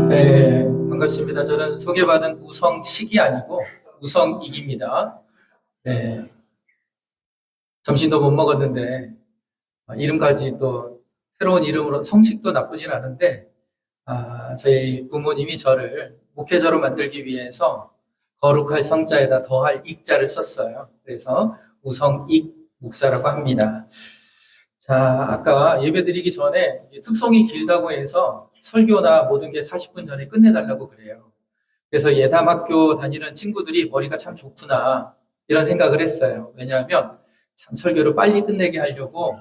네, 반갑습니다. 저는 소개받은 우성식이 아니고 우성익입니다. 네, 점심도 못 먹었는데 이름까지 또 새로운 이름으로 성식도 나쁘진 않은데 저희 부모님이 저를 목회자로 만들기 위해서 거룩할 성자에다 더할 익자를 썼어요. 그래서 우성익 목사라고 합니다. 자, 아까 예배드리기 전에 특송이 길다고 해서 설교나 모든 게 40분 전에 끝내달라고 그래요. 그래서 예담학교 다니는 친구들이 머리가 참 좋구나 이런 생각을 했어요. 왜냐하면 참 설교를 빨리 끝내게 하려고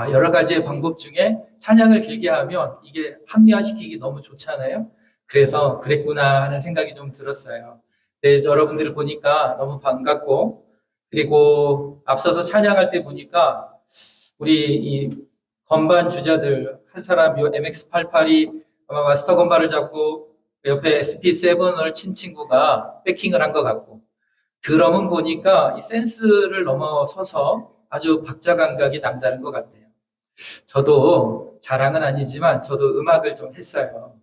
여러 가지의 방법 중에 찬양을 길게 하면 이게 합리화시키기 너무 좋잖아요. 그래서 그랬구나 하는 생각이 좀 들었어요. 네, 여러분들을 보니까 너무 반갑고, 그리고 앞서서 찬양할 때 보니까 우리 이 건반 주자들 한 사람 요 MX88이 아마 마스터 건반을 잡고 옆에 SP7을 친 친구가 백킹을 한 것 같고, 드럼은 보니까 이 센스를 넘어서서 아주 박자 감각이 남다른 것 같아요. 저도 자랑은 아니지만 저도 음악을 좀 했어요.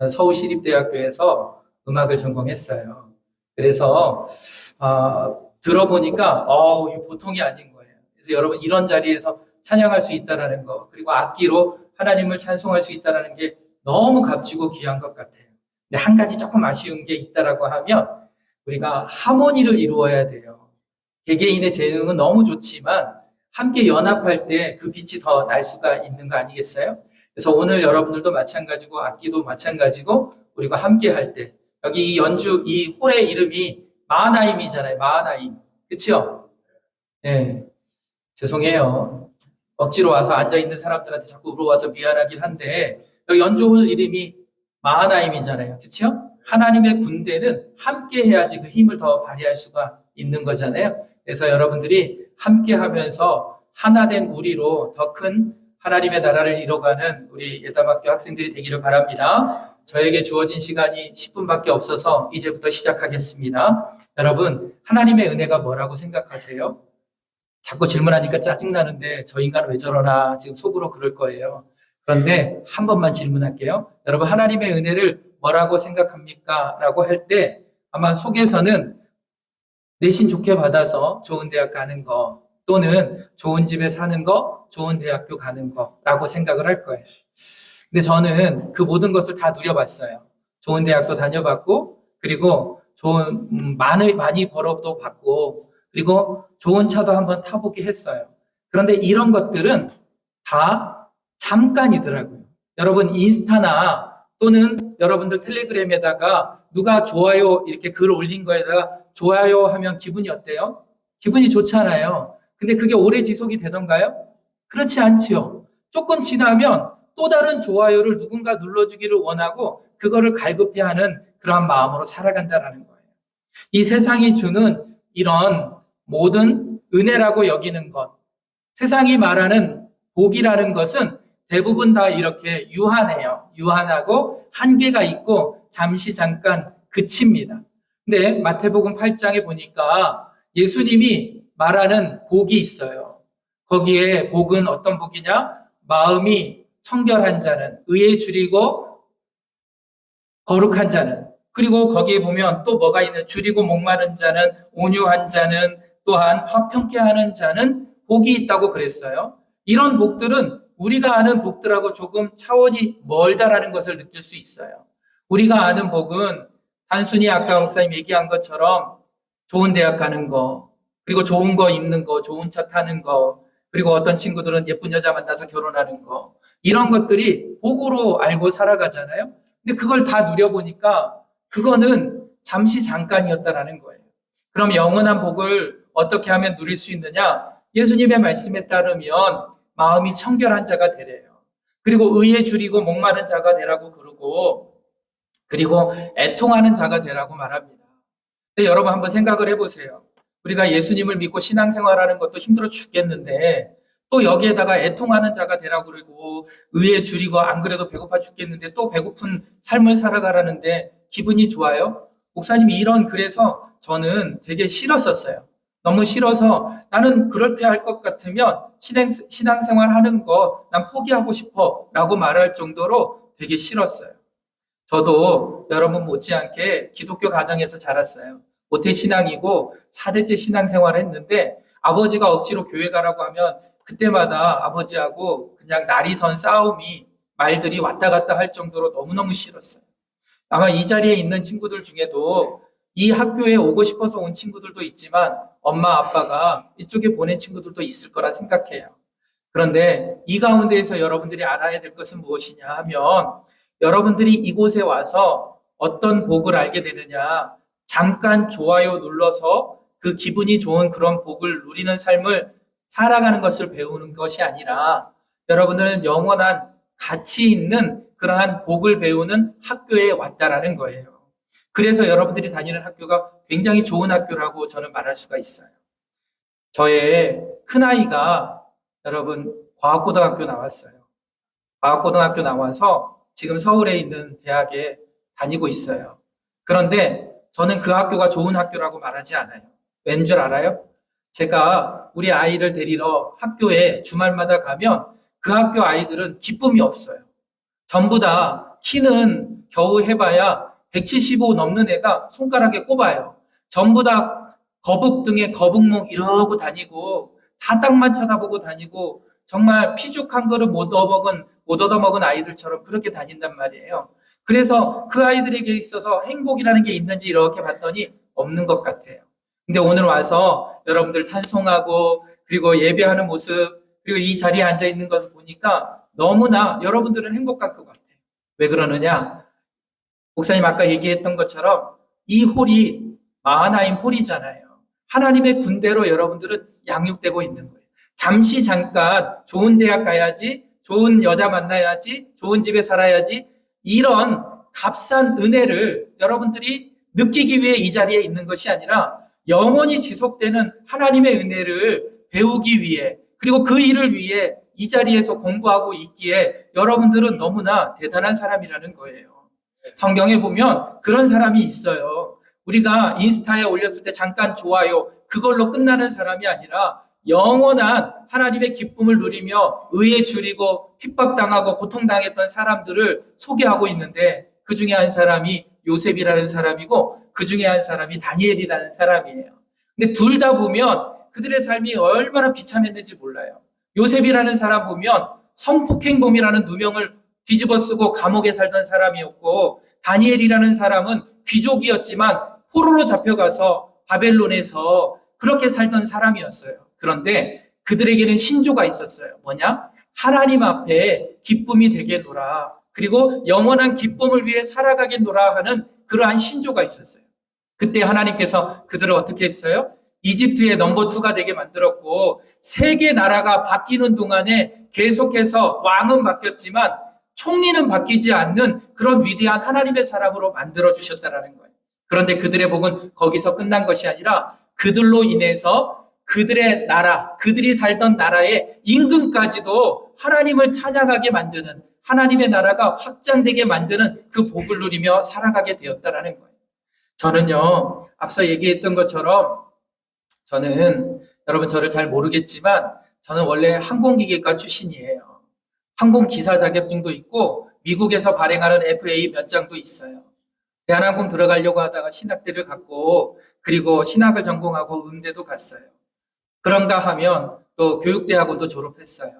서울시립대학교에서 음악을 전공했어요. 그래서 들어보니까 이거 보통이 아닌 거예요. 그래서 여러분 이런 자리에서 찬양할 수 있다라는 거, 그리고 악기로 하나님을 찬송할 수 있다라는 게 너무 값지고 귀한 것 같아요. 근데 한 가지 조금 아쉬운 게 있다라고 하면 우리가 하모니를 이루어야 돼요. 개개인의 재능은 너무 좋지만 함께 연합할 때 그 빛이 더 날 수가 있는 거 아니겠어요? 그래서 오늘 여러분들도 마찬가지고 악기도 마찬가지고 우리가 함께 할 때 여기 이 연주 이 홀의 이름이 마하나임이잖아요. 마하나임. 그치요? 네. 죄송해요. 억지로 와서 앉아있는 사람들한테 자꾸 물어와서 미안하긴 한데 여기 연주홀 이름이 마하나임이잖아요. 그치요? 하나님의 군대는 함께 해야지 그 힘을 더 발휘할 수가 있는 거잖아요. 그래서 여러분들이 함께 하면서 하나 된 우리로 더 큰 하나님의 나라를 이뤄가는 우리 예담학교 학생들이 되기를 바랍니다. 저에게 주어진 시간이 10분밖에 없어서 이제부터 시작하겠습니다. 여러분, 하나님의 은혜가 뭐라고 생각하세요? 자꾸 질문하니까 짜증나는데 저 인간 왜 저러나 지금 속으로 그럴 거예요. 그런데 한 번만 질문할게요. 여러분, 하나님의 은혜를 뭐라고 생각합니까? 라고 할 때 아마 속에서는 내신 좋게 받아서 좋은 대학 가는 거, 또는 좋은 집에 사는 거, 좋은 대학교 가는 거라고 생각을 할 거예요. 근데 저는 그 모든 것을 다 누려봤어요. 좋은 대학도 다녀봤고, 그리고 좋은, 많이 벌어도 봤고, 그리고 좋은 차도 한번 타보게 했어요. 그런데 이런 것들은 다 잠깐이더라고요. 여러분 인스타나 또는 여러분들 텔레그램에다가 누가 좋아요 이렇게 글 올린 거에다가 좋아요 하면 기분이 어때요? 기분이 좋잖아요. 근데 그게 오래 지속이 되던가요? 그렇지 않지요. 조금 지나면 또 다른 좋아요를 누군가 눌러주기를 원하고 그거를 갈급해하는 그러한 마음으로 살아간다라는 거예요. 이 세상이 주는 이런 모든 은혜라고 여기는 것, 세상이 말하는 복이라는 것은 대부분 다 이렇게 유한해요. 유한하고 한계가 있고 잠시 잠깐 그칩니다. 근데 마태복음 8장에 보니까 예수님이 말하는 복이 있어요. 거기에 복은 어떤 복이냐? 마음이 청결한 자는, 의에 줄이고 거룩한 자는, 그리고 거기에 보면 또 뭐가 있는, 줄이고 목마른 자는, 온유한 자는, 또한 화평케 하는 자는 복이 있다고 그랬어요. 이런 복들은 우리가 아는 복들하고 조금 차원이 멀다라는 것을 느낄 수 있어요. 우리가 아는 복은 단순히 아까 목사님 얘기한 것처럼 좋은 대학 가는 거, 그리고 좋은 거 입는 거, 좋은 차 타는 거, 그리고 어떤 친구들은 예쁜 여자 만나서 결혼하는 거, 이런 것들이 복으로 알고 살아가잖아요. 근데 그걸 다 누려보니까 그거는 잠시 잠깐이었다라는 거예요. 그럼 영원한 복을 어떻게 하면 누릴 수 있느냐? 예수님의 말씀에 따르면 마음이 청결한 자가 되래요. 그리고 의에 줄이고 목마른 자가 되라고 그러고, 그리고 애통하는 자가 되라고 말합니다. 근데 여러분 한번 생각을 해보세요. 우리가 예수님을 믿고 신앙생활하는 것도 힘들어 죽겠는데 또 여기에다가 애통하는 자가 되라고 그러고 의에 줄이고 안 그래도 배고파 죽겠는데 또 배고픈 삶을 살아가라는데 기분이 좋아요? 목사님이 이런 글에서 저는 되게 싫었었어요. 너무 싫어서 나는 그렇게 할 것 같으면 신앙생활 하는 거 난 포기하고 싶어 라고 말할 정도로 되게 싫었어요. 저도 여러분 못지않게 기독교 가정에서 자랐어요. 모태신앙이고 4대째 신앙생활을 했는데 아버지가 억지로 교회 가라고 하면 그때마다 아버지하고 그냥 날이 선 싸움이 말들이 왔다 갔다 할 정도로 너무너무 싫었어요. 아마 이 자리에 있는 친구들 중에도 이 학교에 오고 싶어서 온 친구들도 있지만 엄마 아빠가 이쪽에 보낸 친구들도 있을 거라 생각해요. 그런데 이 가운데에서 여러분들이 알아야 될 것은 무엇이냐 하면 여러분들이 이곳에 와서 어떤 복을 알게 되느냐, 잠깐 좋아요 눌러서 그 기분이 좋은 그런 복을 누리는 삶을 살아가는 것을 배우는 것이 아니라 여러분들은 영원한 가치 있는 그러한 복을 배우는 학교에 왔다라는 거예요. 그래서 여러분들이 다니는 학교가 굉장히 좋은 학교라고 저는 말할 수가 있어요. 저의 큰아이가 여러분 과학고등학교 나왔어요. 과학고등학교 나와서 지금 서울에 있는 대학에 다니고 있어요. 그런데 저는 그 학교가 좋은 학교라고 말하지 않아요. 왠 줄 알아요? 제가 우리 아이를 데리러 학교에 주말마다 가면 그 학교 아이들은 기쁨이 없어요. 전부 다 키는 겨우 해봐야 175 넘는 애가 손가락에 꼽아요. 전부 다 거북 등에 거북목 이러고 다니고 다 땅만 쳐다보고 다니고 정말 피죽한 거를 못 얻어먹은 아이들처럼 그렇게 다닌단 말이에요. 그래서 그 아이들에게 있어서 행복이라는 게 있는지 이렇게 봤더니 없는 것 같아요. 근데 오늘 와서 여러분들 찬송하고 그리고 예배하는 모습 그리고 이 자리에 앉아 있는 것을 보니까 너무나 여러분들은 행복할 것 같아요. 왜 그러느냐? 목사님 아까 얘기했던 것처럼 이 홀이 마하나임 홀이잖아요. 하나님의 군대로 여러분들은 양육되고 있는 거예요. 잠시 잠깐 좋은 대학 가야지, 좋은 여자 만나야지, 좋은 집에 살아야지 이런 값싼 은혜를 여러분들이 느끼기 위해 이 자리에 있는 것이 아니라 영원히 지속되는 하나님의 은혜를 배우기 위해 그리고 그 일을 위해 이 자리에서 공부하고 있기에 여러분들은 너무나 대단한 사람이라는 거예요. 성경에 보면 그런 사람이 있어요. 우리가 인스타에 올렸을 때 잠깐 좋아요 그걸로 끝나는 사람이 아니라 영원한 하나님의 기쁨을 누리며 의에 줄이고 핍박당하고 고통당했던 사람들을 소개하고 있는데 그 중에 한 사람이 요셉이라는 사람이고 그 중에 한 사람이 다니엘이라는 사람이에요. 근데 둘 다 보면 그들의 삶이 얼마나 비참했는지 몰라요. 요셉이라는 사람 보면 성폭행범이라는 누명을 뒤집어 쓰고 감옥에 살던 사람이었고 다니엘이라는 사람은 귀족이었지만 포로로 잡혀가서 바벨론에서 그렇게 살던 사람이었어요. 그런데 그들에게는 신조가 있었어요. 뭐냐? 하나님 앞에 기쁨이 되게노라. 그리고 영원한 기쁨을 위해 살아가게노라 하는 그러한 신조가 있었어요. 그때 하나님께서 그들을 어떻게 했어요? 이집트의 넘버 2가 되게 만들었고 세계 나라가 바뀌는 동안에 계속해서 왕은 바뀌었지만 총리는 바뀌지 않는 그런 위대한 하나님의 사람으로 만들어주셨다라는 거예요. 그런데 그들의 복은 거기서 끝난 것이 아니라 그들로 인해서 그들의 나라, 그들이 살던 나라의 임금까지도 하나님을 찬양하게 만드는 하나님의 나라가 확장되게 만드는 그 복을 누리며 살아가게 되었다라는 거예요. 저는요, 앞서 얘기했던 것처럼 저는 여러분 저를 잘 모르겠지만 저는 원래 항공기계과 출신이에요. 항공기사 자격증도 있고 미국에서 발행하는 FA 면장도 있어요. 대한항공 들어가려고 하다가 신학대를 갔고 그리고 신학을 전공하고 음대도 갔어요. 그런가 하면 또 교육대학원도 졸업했어요.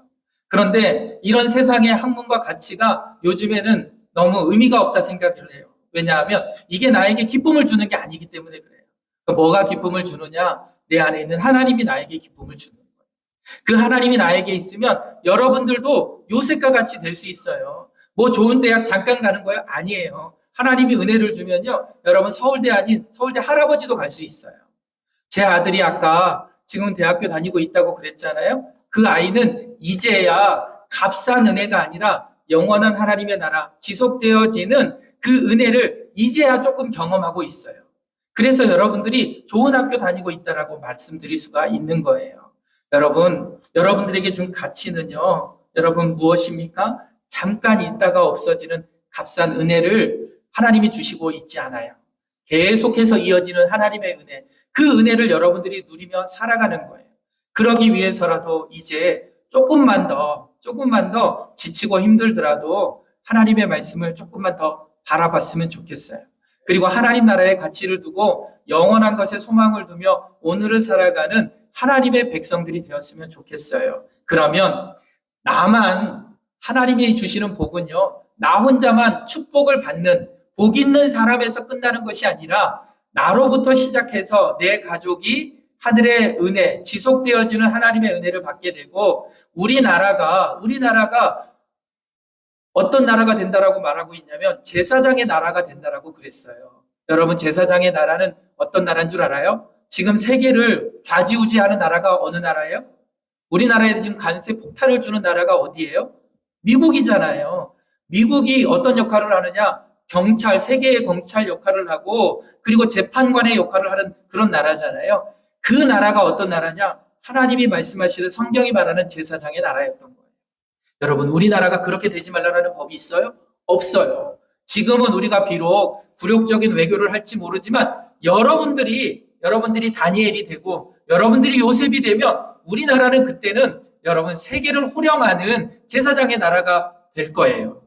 그런데 이런 세상의 학문과 가치가 요즘에는 너무 의미가 없다 생각을 해요. 왜냐하면 이게 나에게 기쁨을 주는 게 아니기 때문에 그래요. 뭐가 기쁨을 주느냐? 내 안에 있는 하나님이 나에게 기쁨을 주는 거예요. 그 하나님이 나에게 있으면 여러분들도 요셉과 같이 될 수 있어요. 뭐 좋은 대학 잠깐 가는 거예요? 아니에요. 하나님이 은혜를 주면요. 여러분 서울대 아닌 서울대 할아버지도 갈 수 있어요. 제 아들이 아까 지금 대학교 다니고 있다고 그랬잖아요. 그 아이는 이제야 값싼 은혜가 아니라 영원한 하나님의 나라 지속되어지는 그 은혜를 이제야 조금 경험하고 있어요. 그래서 여러분들이 좋은 학교 다니고 있다라고 말씀드릴 수가 있는 거예요. 여러분, 여러분들에게 준 가치는요. 여러분 무엇입니까? 잠깐 있다가 없어지는 값싼 은혜를 하나님이 주시고 있지 않아요. 계속해서 이어지는 하나님의 은혜, 그 은혜를 여러분들이 누리며 살아가는 거예요. 그러기 위해서라도 이제 조금만 더 지치고 힘들더라도 하나님의 말씀을 조금만 더 바라봤으면 좋겠어요. 그리고 하나님 나라의 가치를 두고 영원한 것에 소망을 두며 오늘을 살아가는 하나님의 백성들이 되었으면 좋겠어요. 그러면 나만 하나님이 주시는 복은요, 나 혼자만 축복을 받는 복 있는 사람에서 끝나는 것이 아니라 나로부터 시작해서 내 가족이 하늘의 은혜, 지속되어지는 하나님의 은혜를 받게 되고 우리나라가 어떤 나라가 된다라고 말하고 있냐면 제사장의 나라가 된다라고 그랬어요. 여러분, 제사장의 나라는 어떤 나라인 줄 알아요? 지금 세계를 좌지우지하는 나라가 어느 나라예요? 우리나라에 지금 관세 폭탄을 주는 나라가 어디예요? 미국이잖아요. 미국이 어떤 역할을 하느냐? 경찰, 세계의 경찰 역할을 하고 그리고 재판관의 역할을 하는 그런 나라잖아요. 그 나라가 어떤 나라냐? 하나님이 말씀하시는 성경이 말하는 제사장의 나라였던 거예요. 여러분, 우리나라가 그렇게 되지 말라는 법이 있어요? 없어요. 지금은 우리가 비록 굴욕적인 외교를 할지 모르지만 여러분들이 다니엘이 되고 여러분들이 요셉이 되면 우리나라는 그때는 여러분 세계를 호령하는 제사장의 나라가 될 거예요.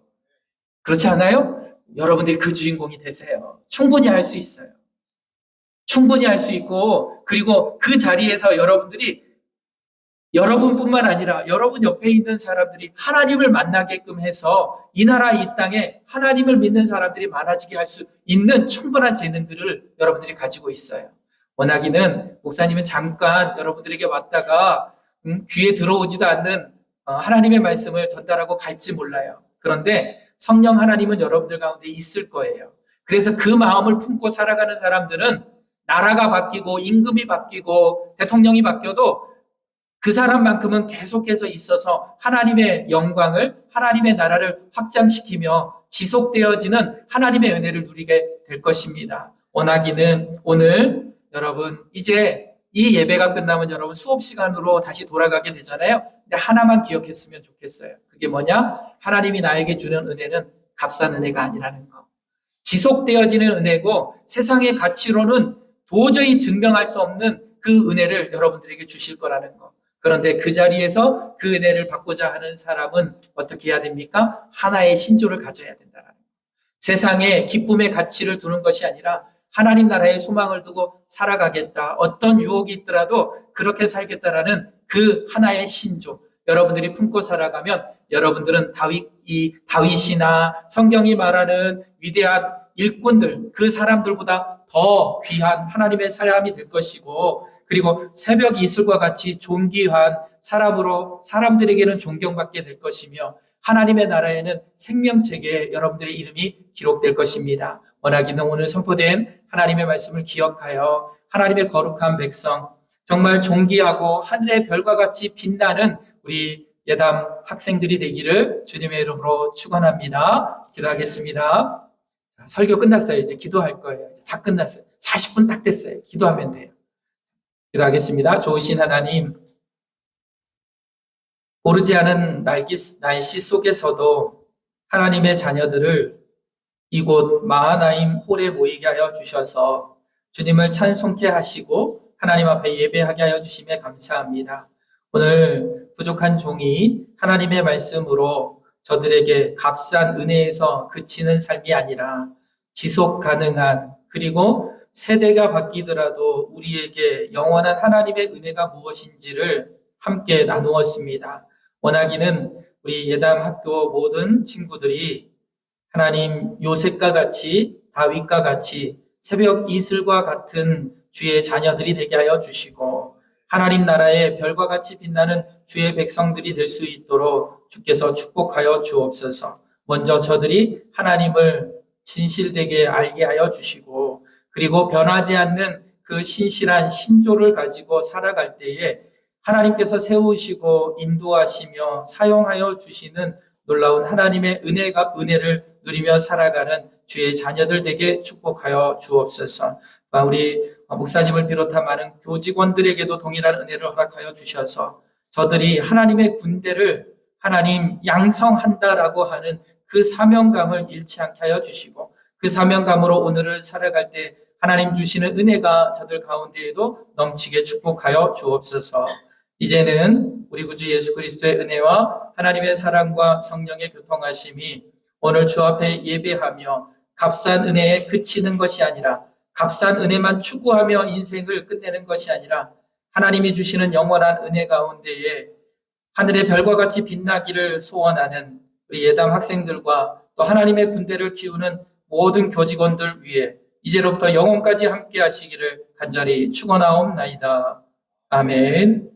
그렇지 않아요? 여러분들이 그 주인공이 되세요. 충분히 할 수 있어요. 충분히 할 수 있고 그리고 그 자리에서 여러분뿐만 아니라 여러분 옆에 있는 사람들이 하나님을 만나게끔 해서 이 나라 이 땅에 하나님을 믿는 사람들이 많아지게 할 수 있는 충분한 재능들을 여러분들이 가지고 있어요. 원하기는 목사님은 잠깐 여러분들에게 왔다가 귀에 들어오지도 않는 하나님의 말씀을 전달하고 갈지 몰라요. 그런데 성령 하나님은 여러분들 가운데 있을 거예요. 그래서 그 마음을 품고 살아가는 사람들은 나라가 바뀌고 임금이 바뀌고 대통령이 바뀌어도 그 사람만큼은 계속해서 있어서 하나님의 영광을, 하나님의 나라를 확장시키며 지속되어지는 하나님의 은혜를 누리게 될 것입니다. 원하기는 오늘 여러분 이제 이 예배가 끝나면 여러분 수업 시간으로 다시 돌아가게 되잖아요. 근데 하나만 기억했으면 좋겠어요. 그게 뭐냐? 하나님이 나에게 주는 은혜는 값싼 은혜가 아니라는 거. 지속되어지는 은혜고 세상의 가치로는 도저히 증명할 수 없는 그 은혜를 여러분들에게 주실 거라는 거. 그런데 그 자리에서 그 은혜를 받고자 하는 사람은 어떻게 해야 됩니까? 하나의 신조를 가져야 된다는 거. 세상에 기쁨의 가치를 두는 것이 아니라 하나님 나라의 소망을 두고 살아가겠다. 어떤 유혹이 있더라도 그렇게 살겠다라는 그 하나의 신조. 여러분들이 품고 살아가면 여러분들은 다윗이나 성경이 말하는 위대한 일꾼들, 그 사람들보다 더 귀한 하나님의 사람이 될 것이고 그리고 새벽 이슬과 같이 존귀한 사람으로 사람들에게는 존경받게 될 것이며 하나님의 나라에는 생명책에 여러분들의 이름이 기록될 것입니다. 원하기는 오늘 선포된 하나님의 말씀을 기억하여 하나님의 거룩한 백성, 정말 존귀하고 하늘의 별과 같이 빛나는 우리 예담 학생들이 되기를 주님의 이름으로 축원합니다. 기도하겠습니다. 설교 끝났어요. 이제 기도할 거예요. 이제 다 끝났어요. 40분 딱 됐어요. 기도하면 돼요. 기도하겠습니다. 좋으신 하나님, 오르지 않은 날씨 속에서도 하나님의 자녀들을 이곳 마하나임 홀에 모이게 하여 주셔서 주님을 찬송케 하시고 하나님 앞에 예배하게 하여 주심에 감사합니다. 오늘 부족한 종이 하나님의 말씀으로 저들에게 값싼 은혜에서 그치는 삶이 아니라 지속 가능한 그리고 세대가 바뀌더라도 우리에게 영원한 하나님의 은혜가 무엇인지를 함께 나누었습니다. 원하기는 우리 예담 학교 모든 친구들이 하나님 요셉과 같이 다윗과 같이 새벽 이슬과 같은 주의 자녀들이 되게 하여 주시고 하나님 나라의 별과 같이 빛나는 주의 백성들이 될 수 있도록 주께서 축복하여 주옵소서. 먼저 저들이 하나님을 진실되게 알게 하여 주시고 그리고 변하지 않는 그 신실한 신조를 가지고 살아갈 때에 하나님께서 세우시고 인도하시며 사용하여 주시는 놀라운 하나님의 은혜를 누리며 살아가는 주의 자녀들 되게 축복하여 주옵소서. 우리 목사님을 비롯한 많은 교직원들에게도 동일한 은혜를 허락하여 주셔서 저들이 하나님의 군대를 하나님 양성한다라고 하는 그 사명감을 잃지 않게 하여 주시고 그 그 사명감으로 오늘을 살아갈 때 하나님 주시는 은혜가 저들 가운데에도 넘치게 축복하여 주옵소서. 이제는 우리 구주 예수 그리스도의 은혜와 하나님의 사랑과 성령의 교통하심이 오늘 주 앞에 예배하며 값싼 은혜에 그치는 것이 아니라 값싼 은혜만 추구하며 인생을 끝내는 것이 아니라 하나님이 주시는 영원한 은혜 가운데에 하늘의 별과 같이 빛나기를 소원하는 우리 예담 학생들과 또 하나님의 군대를 키우는 모든 교직원들 위해 이제로부터 영원까지 함께 하시기를 간절히 축원하옵나이다. 아멘.